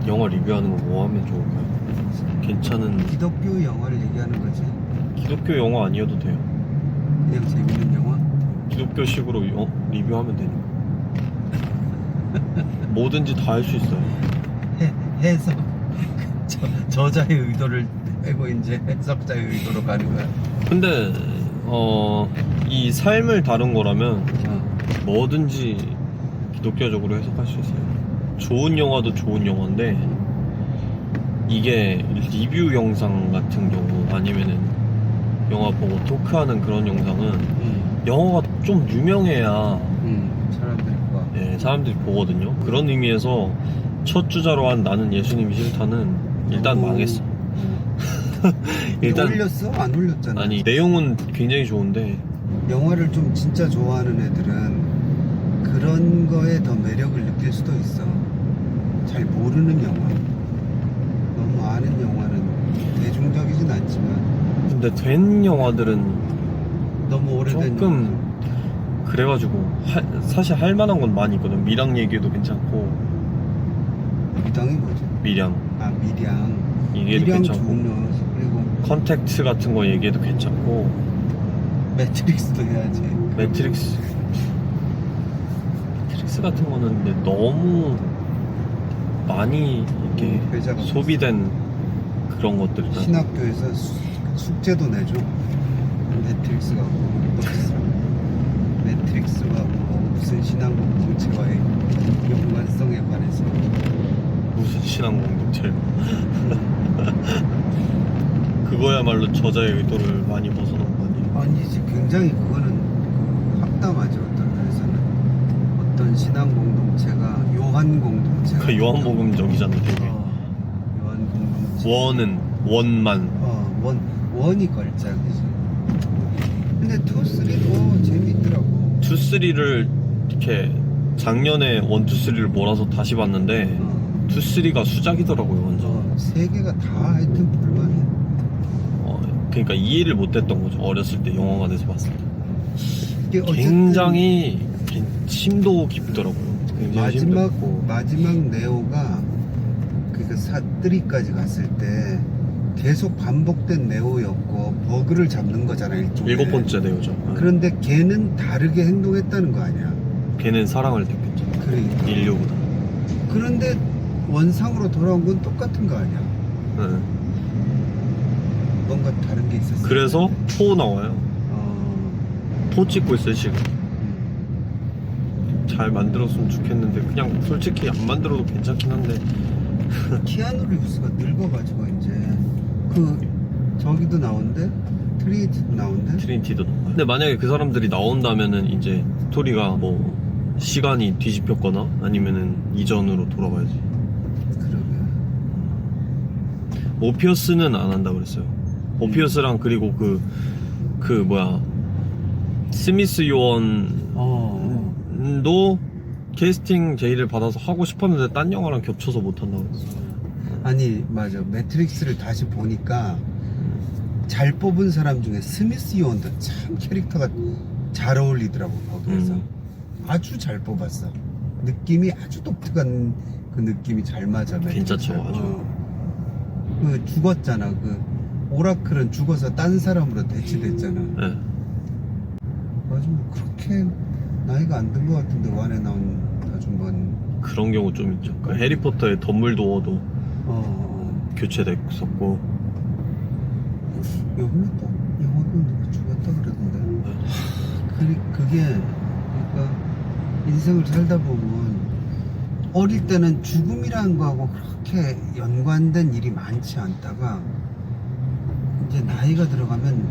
영화 리뷰하는 거 뭐 하면 좋을까요? 괜찮은 기독교 영화를 얘기하는 거지. 기독교 영화 아니어도 돼요. 그냥 재밌는 영화. 기독교식으로 리뷰하면 되니까. 뭐든지 다 할 수 있어요. 해석. 저자의 의도를 빼고 이제 해석자의 의도로 가는 거야. 근데 이 삶을 다룬 거라면 뭐든지 기독교적으로 해석할 수 있어요. 좋은 영화도 좋은 영화인데 이게 리뷰 영상 같은 경우 아니면은 영화 보고 토크하는 그런 영상은 영화가 좀 유명해야 사람들이 봐. 예, 사람들이 보거든요. 그런 의미에서 첫 주자로 한 나는 예수님이 싫다는 일단 망했어. 일단 올렸어? 안 올렸잖아. 아니 내용은 굉장히 좋은데 영화를 좀 진짜 좋아하는 애들은 그런 거에 더 매력을 느낄 수도 있어. 잘 모르는 영화, 너무 아는 영화는 대중적이진 않지만 근데 된 영화들은 너무 오래된 조금 그래가지고 사실 할 만한 건 많이 있거든. 미랑 얘기도 괜찮고. 미량이 뭐지? 미량 아, 미량. 얘기도 미량 괜찮고 좋은 영화. 그리고 컨택트 같은 거 얘기해도 괜찮고. 매트릭스도 해야지. 매트릭스 같은 거는 근데 너무 많이 이렇게 회자가 소비된 그런 것들이다. 신학교에서 숙제도 내줘. 매트릭스가 매트릭스가 무슨 신앙 공동체와의 연관성에 관해서. 무슨 신앙 공동체. 그거야말로 저자의 의도를 많이 벗어난 거 아니에요? 아니지, 굉장히 그거는 합담하죠. 어떤 면에서는 어떤 신앙 공동체가 요한 공동체. 그 요한복음적이잖아 되게. 요한 공동체. 원은 원만. 원이 걸작이지. 근데 2, 3도 재밌더라고. 2, 3를 이렇게 작년에 1, 2, 3를 몰아서 다시 봤는데 2, 3가 수작이더라고요 완전. 세 개가 다 하여튼 불만해. 그러니까 이해를 못했던 거죠. 어렸을 때 영화관에서 봤을 때. 이게 어쨌든 굉장히 심도 깊더라고요. 굉장히 심도 깊고. 마지막 네오가 그 사뜨리까지 갔을 때 계속 반복된 네오였고 버그를 잡는 거잖아, 일종의. 7번째 내용이죠. 그런데 걔는 다르게 행동했다는 거 아니야. 걔는 사랑을 느꼈죠. 그러니까. 인류보다. 그런데 원상으로 돌아온 건 똑같은 거 아니야. 네. 뭔가 다른 게 있었어. 그래서 포 나와요. 포 찍고 있어요 지금. 잘 만들었으면 좋겠는데 그냥 솔직히 안 만들어도 괜찮긴 한데. 키아누 리브스가 늙어가지고 이제 저기도 나온대, 트리니티도 나온대. 트리니티도 나와요. 근데 만약에 그 사람들이 나온다면은 이제 스토리가 뭐 시간이 뒤집혔거나 아니면은 이전으로 돌아가야지. 그러게. 모피어스는 안 한다 그랬어요. 모피어스랑 그리고 그 뭐야 스미스 요원도 캐스팅 제의를 받아서 하고 싶었는데 딴 영화랑 겹쳐서 못 한다고 그랬어요. 아니 맞아, 매트릭스를 다시 보니까 잘 뽑은 사람 중에 스미스 요원도 참 캐릭터가 잘 어울리더라고 거기에서. 아주 잘 뽑았어. 느낌이 아주 독특한 그 느낌이 잘 맞아. 괜찮죠, 아주. 그 죽었잖아. 그 오라클은 죽어서 딴 사람으로 대체됐잖아. 네. 아주 뭐 그렇게 나이가 안 든 것 같은데 완에 나온 아주 먼. 그런 경우 좀 있죠. 그 해리포터의 덤블도어도 교체됐었고. 여기는 또 영화배우 누가 죽었다 그러던데. 그게 그러니까 인생을 살다 보면 어릴 때는 죽음이라는 거하고 그렇게 연관된 일이 많지 않다가 이제 나이가 들어가면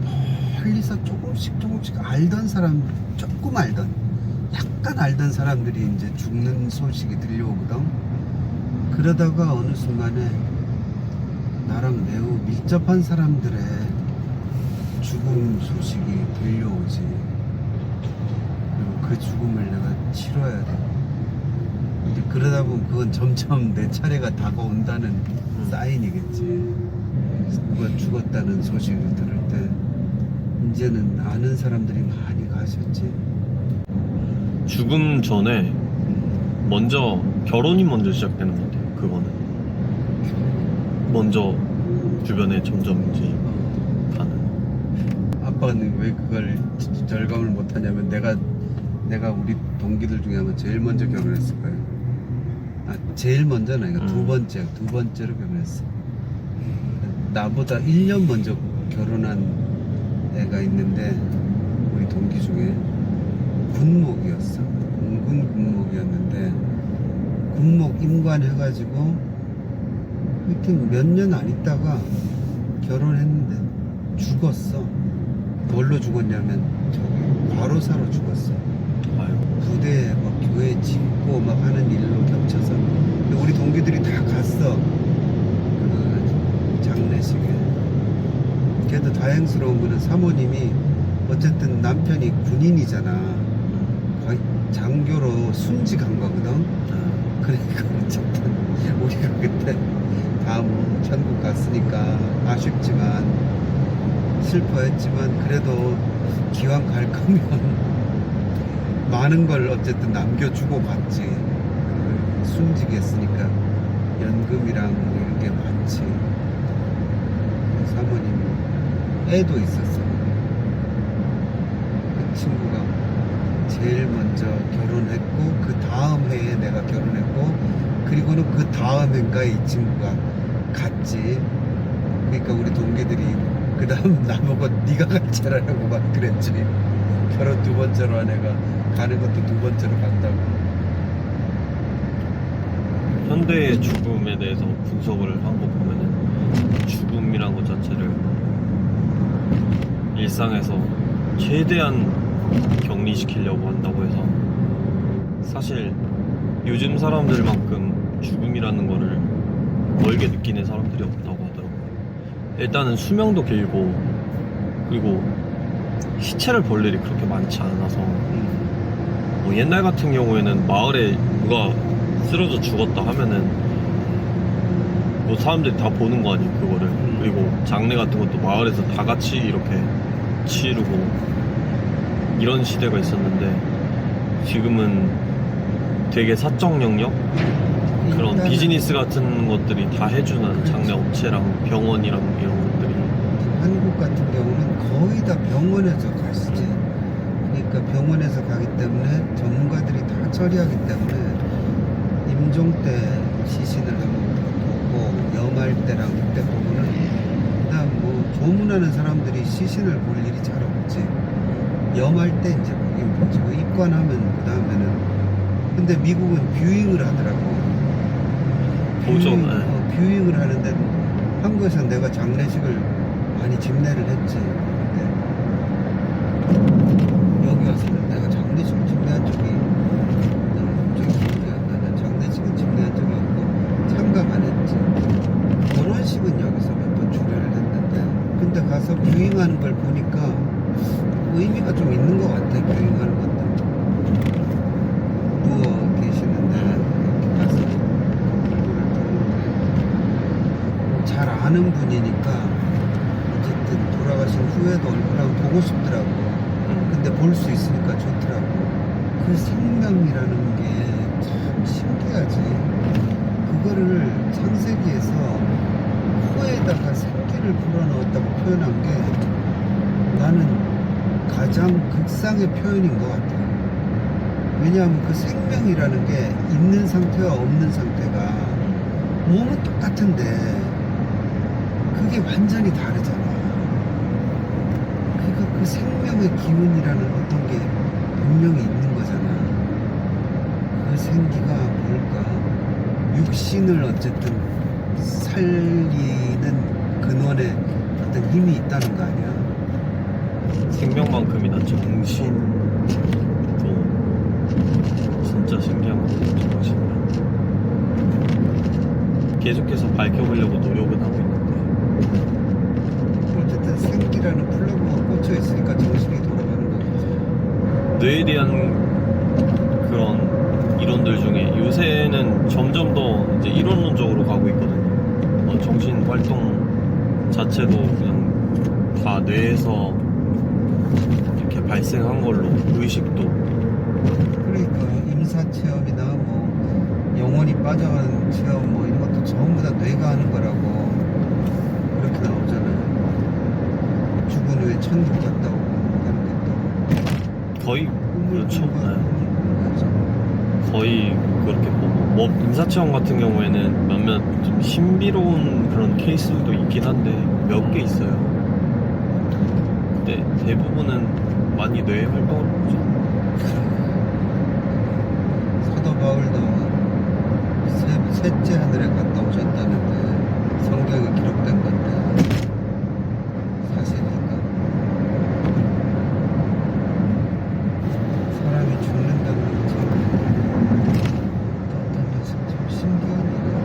멀리서 조금씩 알던 사람, 조금 알던, 약간 알던 사람들이 이제 죽는 소식이 들려오거든. 그러다가 어느 순간에 나랑 매우 밀접한 사람들의 죽음 소식이 들려오지. 그리고 그 죽음을 내가 치러야 돼. 이제 그러다 보면 그건 점점 내 차례가 다가온다는 사인이겠지. 누가 죽었다는 소식을 들을 때 이제는 아는 사람들이 많이 가셨지. 죽음 전에 먼저 결혼이 먼저 시작되는 것 같아요. 그거는 먼저 주변에 점점 이제 가는. 아빠는 왜 그걸 절감을 못하냐면 내가 우리 동기들 중에 아마 제일 먼저 결혼했을 거예요. 아, 제일 먼저는 아니고 두 번째로 결혼했어. 나보다 1년 먼저 결혼한 애가 있는데 우리 동기 중에 군목이었어. 공군 군목이었는데 군목 임관해가지고 하여튼 몇 년 안 있다가 결혼했는데 죽었어. 뭘로 죽었냐면 저기 과로사로 죽었어. 아유. 부대에 막 교회 짓고 막 하는 일로 겹쳐서. 근데 우리 동기들이 다 갔어. 그 장례식에. 걔도 다행스러운 거는 사모님이 어쨌든 남편이 군인이잖아. 거의 장교로 순직한 거거든. 그러니까 어쨌든 우리가 그때 다 뭐 천국 갔으니까 아쉽지만 슬퍼했지만 그래도 기왕 갈 거면 많은 걸 어쨌든 남겨주고 갔지. 그 순직했으니까 연금이랑 뭐 이렇게 받지. 사모님 애도 있었어. 그 친구가 제일 먼저 결혼했고 그 다음 해에 내가 결혼했고 그리고는 그 다음 해인가에 이 친구가 갔지. 그러니까 우리 동기들이 그 다음 나보고 네가 같이 하라고 막 그랬지. 결혼 두 번째로 한 애가 가는 것도 두 번째로 간다고. 현대의 죽음에 대해서 분석을 한 거 보면은 죽음이란 것 자체를 일상에서 최대한 격리시키려고 한다고 해서 사실 요즘 사람들만큼 죽음이라는 거를 멀게 느끼는 사람들이 없다고 하더라고요. 일단은 수명도 길고 그리고 시체를 볼 일이 그렇게 많지 않아서 뭐 옛날 같은 경우에는 마을에 누가 쓰러져 죽었다 하면은 뭐 사람들이 다 보는 거 아니에요 그거를. 그리고 장례 같은 것도 마을에서 다 같이 이렇게 치르고 이런 시대가 있었는데 지금은 되게 사적 영역 그런 비즈니스 같은 것들이 다 해주는 장례 업체랑 병원이랑 이런 것들이. 한국 같은 경우는 거의 다 병원에서 가시지. 그러니까 병원에서 가기 때문에 전문가들이 다 처리하기 때문에 임종 때 시신을 한번 보고 염할 때랑 그때 보고는 그다음 뭐 조문하는 사람들이 시신을 볼 일이 잘 없지. 염할 때 이제 보긴 보지. 입관하면 그 다음에는. 근데 미국은 뷰잉을 하더라고. 보죠. 뷰잉을 하는데 한국에서 내가 장례식을 많이 집례를 했지. 근데 여기 와서는 내가 장례식을 집례한 적이 기억이 안 나네. 장례식은 집례한 적이 없고 참가만 했지. 결혼식은 여기서 몇 번 주례를 했는데 근데 가서 뷰잉하는 걸 보니까 의미가 좀 있는 것 같아. 뷰잉하는 것도 누워 계시는데 이렇게 가서 잘 아는 분이니까 어쨌든 돌아가신 후에도 얼굴 한번 보고 싶더라고. 근데 볼 수 있으니까 좋더라고. 그 생명이라는 게 참 신기하지. 그거를 창세기에서 코에다가 새끼를 불어넣었다고 표현한 게 나는 가장 극상의 표현인 것 같아. 왜냐하면 그 생명이라는 게 있는 상태와 없는 상태가 몸은 똑같은데 그게 완전히 다르잖아. 그러니까 그 생명의 기운이라는 어떤 게 분명히 있는 거잖아. 그 생기가 뭘까? 육신을 어쨌든 살리는 근원에 어떤 힘이 있다는 거 아니야? 생명만큼이나 정신도 진짜 신기한 것 같아요. 정신이랑 계속해서 밝혀보려고 노력은 하고 있는데 어쨌든 생기라는 플러그가 꽂혀 있으니까 정신이 돌아가는 거겠지. 뇌에 대한 그런 이론들 중에 요새는 점점 더 이제 이론론적으로 가고 있거든요. 정신 활동 자체도 그냥 다 뇌에서 이렇게 발생한 걸로 의식도. 그러니까 임사 체험이나 뭐 영혼이 빠져가는 체험 뭐 이런 것도 전부 다 뇌가 하는 거라고. 맨날 천국 갔다 오고 하는 것도 거의 그렇죠. 네. 거의 그렇게 보고 뭐 인사체험 같은 경우에는 몇몇 좀 신비로운 그런 케이스도 있긴 한데 몇 개 있어요. 근데 대부분은 많이 뇌 활동을 보죠. 사도 바울도 셋째 하늘에 갔다 오셨다는데 성경에 기록된 건데 사실이니까 사람이 죽는다는 건 참 참 신기한 일이야.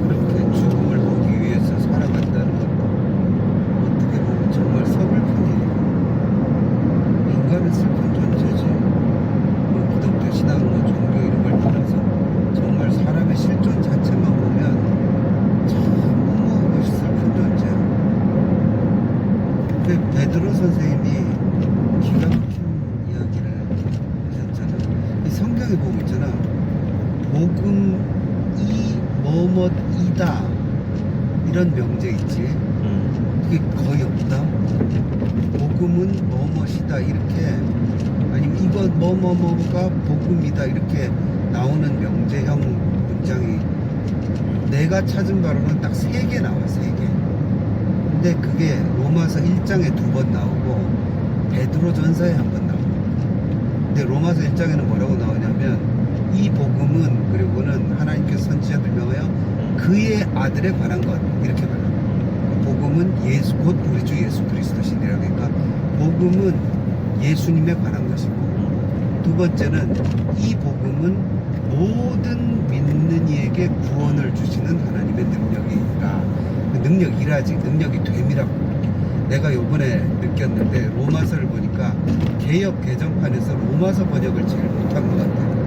그렇게 죽음을 보기 위해서 살아간다는 건 어떻게 보면 정말 서글픈 일이야. 인간은 슬픈 존재지. 뭐 기독교 신앙, 뭐 종교 이런 걸 떠나서 정말 사람의 실존 자체만 보면 참 슬픈 존재야. 그 베드로 선생님이 기가 막힌 이야기를 하셨잖아. 이 성경에 보면 있잖아. 복음이 뭐뭐이다 이런 명제 있지. 그게 거의 없다. 복음은 뭐뭐이다 이렇게, 아니면 이거 뭐뭐뭐가 복음이다 이렇게 나오는 명제형 문장이 내가 찾은 바로는 딱 3개 나와. 3개. 근데 그게 로마서 1장에 2번 나오고 베드로 전서에 1번 나오고. 근데 로마서 1장에는 뭐라고 나오냐면 이 복음은, 그리고는 하나님께서 선지자들 명하여 그의 아들에 관한 것 이렇게 말합니다. 복음은 예수, 곧 우리 주 예수 그리스도시니라. 그러니까 복음은 예수님에 관한 것이고, 두 번째는 이 복음은 모든 믿는 이에게 구원을 주시는 하나님의 능력이라. 능력이라지, 능력이 됨이라고. 내가 요번에 느꼈는데 로마서를 보니까 개역 개정판에서 로마서 번역을 제일 못한 것 같아요.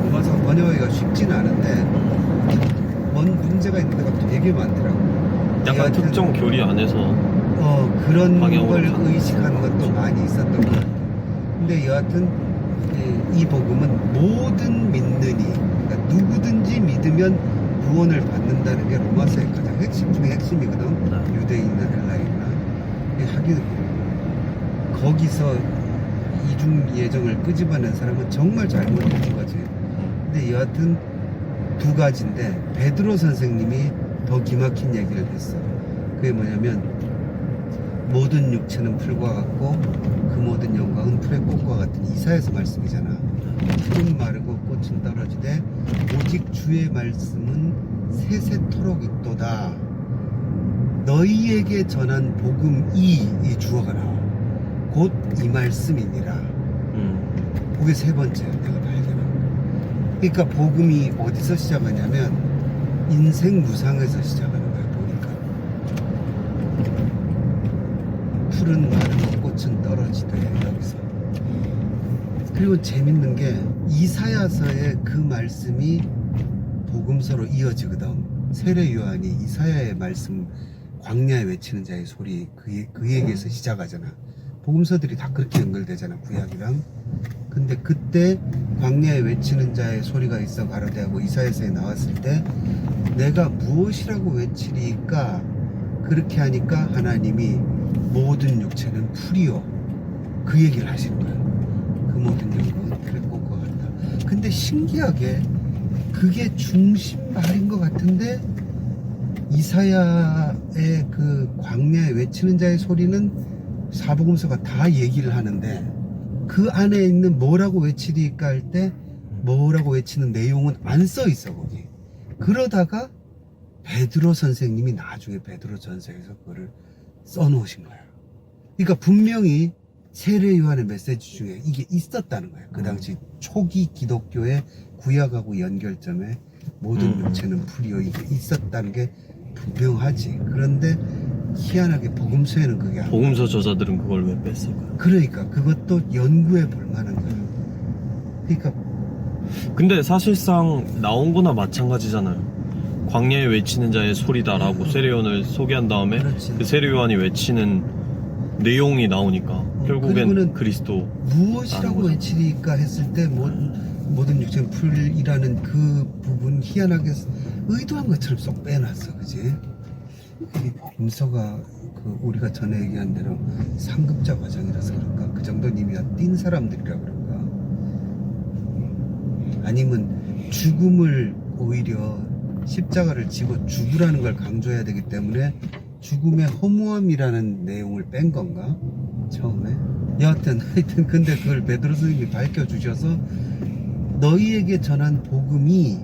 로마서 번역하기가 쉽진 않은데 뭔 문제가 있는 데가 되게 많더라고. 약간 특정 교리 안에서 그런 방향으로 걸 가는 의식하는 것도 많이 있었던 것 같아요. 근데 여하튼 이 복음은 모든 믿는 이, 그러니까 누구든지 믿으면 구원을 받는다는 게 로마서의 가장 핵심 중에 핵심이거든. 유대인이나 헬라인이나. 하긴 거기서 이중 예정을 끄집어낸 사람은 정말 잘못한 거지. 근데 여하튼 두 가지인데 베드로 선생님이 더 기막힌 얘기를 했어. 그게 뭐냐면 모든 육체는 풀과 같고 그 모든 영광은 풀의 꽃과 같은 이사야서 말씀이잖아. 풀은 마르고 꽃은 떨어지되 오직 주의 말씀은 세세토록 있도다. 너희에게 전한 복음이, 이 주어가 나와. 곧 이 말씀이니라. 그게 세 번째야, 내가 발견한. 그러니까 복음이 어디서 시작하냐면 인생 무상에서 시작하는 거야. 보니까 풀은 마르고 꽃은 떨어지되, 여기서. 그리고 재밌는 게 이사야서의 그 말씀이 복음서로 이어지거든. 세례 요한이 이사야의 말씀, 광야에 외치는 자의 소리, 그에게서 시작하잖아. 복음서들이 다 그렇게 연결되잖아, 구약이랑. 근데 그때 광야에 외치는 자의 소리가 있어 가로되 하고 이사야서에 나왔을 때 내가 무엇이라고 외치리까, 그렇게 하니까 하나님이 모든 육체는 풀이요, 그 얘기를 하시는 거야. 그 모든 영광은 풀의 꽃과 같다. 근데 신기하게 그게 중심 말인 것 같은데 이사야의 그 광야에 외치는 자의 소리는 사복음서가 다 얘기를 하는데 그 안에 있는 뭐라고 외치리까 할 때 뭐라고 외치는 내용은 안 써 있어 거기. 그러다가 베드로 선생님이 나중에 베드로 전서에서 그거를 써놓으신 거야. 그러니까 분명히 세례 요한의 메시지 중에 이게 있었다는 거야. 그 당시 초기 기독교의 구약하고 연결점에 모든 육체는 풀이요, 이게 있었다는 게 분명하지. 그런데 희한하게 복음서에는 그게 안 복음서 저자들은 그걸 왜 뺐을까요? 그러니까 그것도 연구해 볼 만한 거야. 그러니까 근데 사실상 나온 거나 마찬가지잖아요. 광야에 외치는 자의 소리다라고 세례요한을 소개한 다음에 그렇지. 그 세례요한이 외치는 내용이 나오니까 결국엔 그리고는 그리스도 무엇이라고 거죠. 외치리까 했을 때 모든 육체는 풀이라는 그 부분 희한하게 의도한 것처럼 쏙 빼놨어, 그지? 이 복음서가 그 우리가 전에 얘기한 대로 상급자 과정이라서 그런가? 그 정도 님이야 띈 사람들이라 그런가? 아니면 죽음을 오히려 십자가를 지고 죽으라는 걸 강조해야 되기 때문에 죽음의 허무함이라는 내용을 뺀 건가? 처음에? 여하튼 하여튼 근데 그걸 베드로 선생님이 밝혀주셔서 너희에게 전한 복음이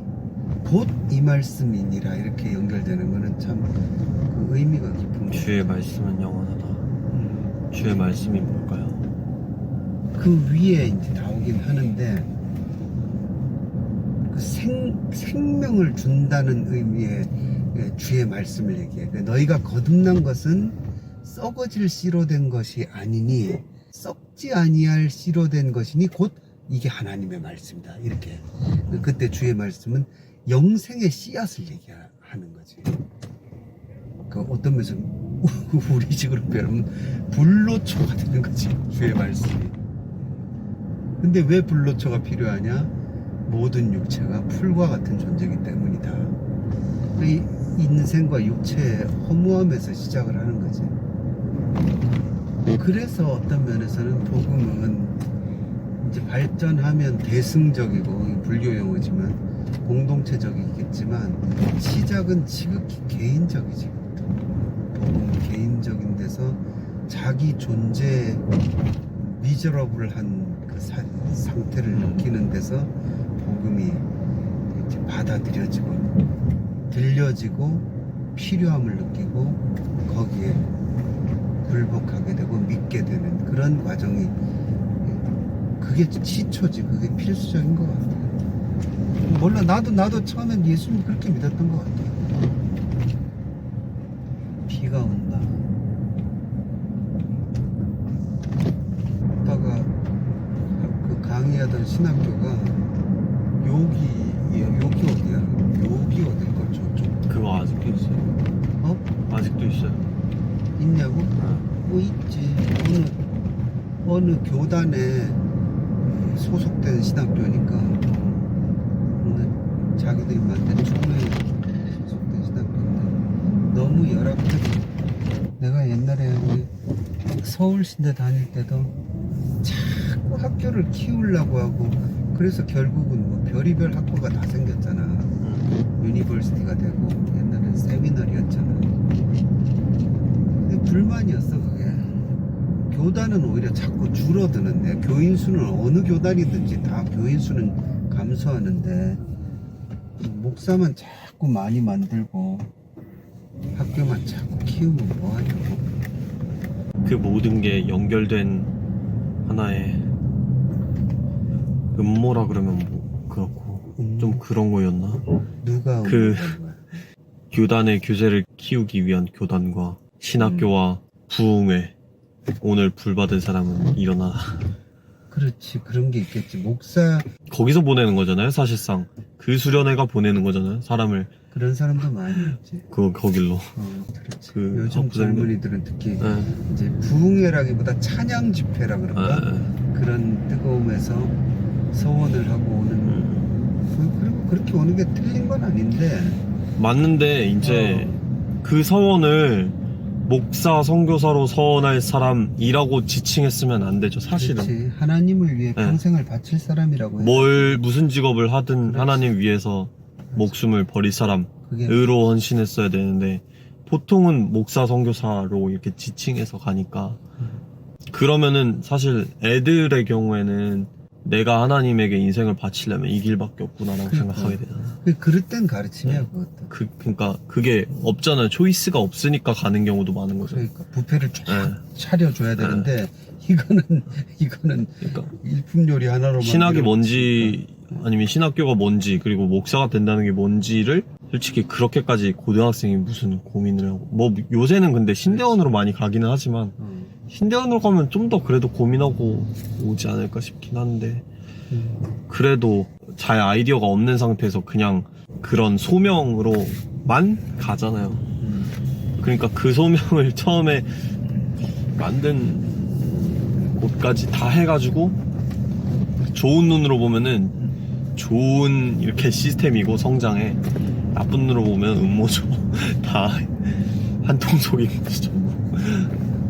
곧 이 말씀이니라 이렇게 연결되는 거는 참 그 의미가 깊은 거예요. 주의 말씀은 영원하다. 주의 말씀이 뭘까요? 그 위에 이제 나오긴 하는데 그 생명을 준다는 의미의 주의 말씀을 얘기해. 너희가 거듭난 것은 썩어질 씨로 된 것이 아니니 썩지 아니할 씨로 된 것이니 곧 이게 하나님의 말씀이다. 이렇게. 그때 주의 말씀은 영생의 씨앗을 얘기하는 거지. 그 어떤 면에서 우리 식으로 표현하면 불로초가 되는 거지. 주의 말씀이. 근데 왜 불로초가 필요하냐? 모든 육체가 풀과 같은 존재이기 때문이다. 이 인생과 육체의 허무함에서 시작을 하는 거지. 그래서 어떤 면에서는 복음은 이제 발전하면 대승적이고 불교 용어지만 공동체적이겠지만 시작은 지극히 개인적이지. 복음은 개인적인 데서 자기 존재의 미저러블한 그 상태를 느끼는 데서 복음이 이제 받아들여지고 들려지고 필요함을 느끼고 거기에 굴복하게 되고 믿게 되는 그런 과정이 그게 시초지. 그게 필수적인 것 같아. 몰라 나도 처음엔 예수님 그렇게 믿었던 것 같아. 비가 온다. 오빠가 그 강의하던 신학교가 여기 어디야? 여기 어딜 걸 저쪽. 그거 아직도 있어요. 어? 아직도 있어요. 있냐고? 뭐 있지. 어느 교단에 소속된 신학교니까 어느 자기들이 만든 총회에 소속된 신학교인데 너무 열악해. 내가 옛날에 우리 서울신대 다닐 때도 자꾸 학교를 키우려고 하고 그래서 결국은 뭐 별의별 학교가 다 생겼잖아. 유니버시티가 되고 옛날엔 세미나리였잖아. 근데 불만이었어 그게. 교단은 오히려 자꾸 줄어드는데 교인 수는 어느 교단이든지 다 교인 수는 감소하는데 목사만 자꾸 많이 만들고 학교만 자꾸 키우면 뭐하냐고. 그 모든 게 연결된 하나의 음모라 그러면 뭐 그렇고 좀 그런 거였나? 누가 그 음모라는 거야? 교단의 교세를 키우기 위한 교단과 신학교와 부흥회. 오늘 불 받은 사람은 일어나라. 그렇지. 그런 게 있겠지. 목사 거기서 보내는 거잖아요, 사실상. 그 수련회가 보내는 거잖아요, 사람을. 그런 사람도 많이 있지. 거길로. 그렇지. 그 요즘 학부생들. 젊은이들은 특히 네. 이제 부흥회라기보다 찬양 집회라 그런가? 그런 뜨거움에서 서원을 하고 오는 그리고 그렇게 오는 게 틀린 건 아닌데 맞는데 이제 그 서원을 목사 선교사로 서원할 사람이라고 지칭했으면 안 되죠, 사실은. 그렇지. 하나님을 위해 네. 평생을 바칠 사람이라고 해. 무슨 직업을 하든 그렇지. 하나님 위해서 목숨을 버릴 사람, 그게 의로 헌신했어야 되는데 보통은 목사 선교사로 이렇게 지칭해서 가니까 그러면은 사실 애들의 경우에는 내가 하나님에게 인생을 바치려면 이 길밖에 없구나라고 그러니까. 생각하게 되잖아. 그 그릇된 가르침이야 네. 그것도. 그러니까 그게 없잖아요. 초이스가 없으니까 가는 경우도 많은 거죠. 그러니까 부페를 쫙 네. 차려줘야 되는데 이거는 그러니까 일품 요리 하나로만 신학이 이렇게 뭔지 아니면 신학교가 뭔지 그리고 목사가 된다는 게 뭔지를 솔직히 그렇게까지 고등학생이 무슨 고민을 하고 뭐 요새는 근데 신대원으로 많이 가기는 하지만 신대원으로 가면 좀 더 그래도 고민하고 오지 않을까 싶긴 한데 그래도 잘 아이디어가 없는 상태에서 그냥 그런 소명으로만 가잖아요. 그러니까 그 소명을 처음에 만든 곳까지 다 해가지고 좋은 눈으로 보면은 좋은 이렇게 시스템이고 성장에 나쁜 눈으로 보면 음모죠. 다 한 통속인 거지 전부.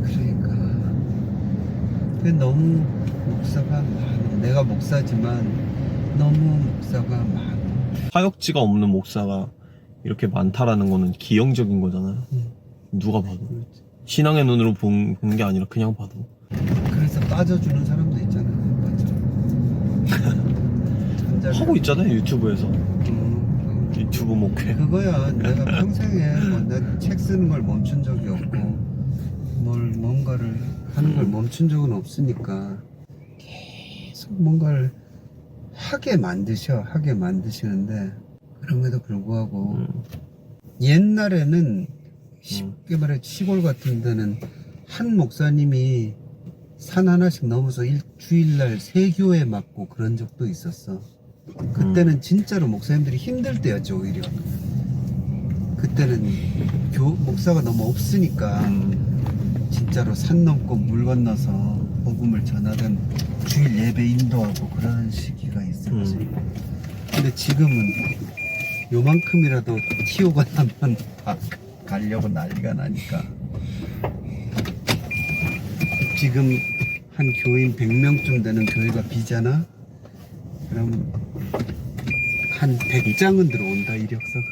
그러니까 그 너무 목사가 많아. 내가 목사지만 너무 목사가 많아. 사역지가 없는 목사가 이렇게 많다라는 거는 기형적인 거잖아요. 응. 누가 봐도 그렇지. 신앙의 눈으로 본 게 아니라 그냥 봐도. 그래서 빠져주는 사람도 있잖아. 맞아. 하고 있잖아요 유튜브에서. 응. 유튜브 목회. 그거야. 내가 평생에 내 책 쓰는 걸 멈춘 적이 없고 뭔가를 하는 걸 멈춘 적은 없으니까 계속 뭔가를 하게 만드시는데 그럼에도 불구하고 옛날에는 쉽게 말해 시골 같은 데는 한 목사님이 산 하나씩 넘어서 일주일날 3교회 맡고 그런 적도 있었어. 그때는 진짜로 목사님들이 힘들 때였죠. 오히려 그때는 목사가 너무 없으니까 진짜로 산 넘고 물 건너서 복음을 전하던 주일 예배 인도하고 그러는 시기가 있었지. 근데 지금은 요만큼이라도 튀어가 나면 다 가려고 난리가 나니까 지금 한 교인 100명쯤 되는 교회가 비잖아? 그럼 한 100장은 들어온다 이력서가.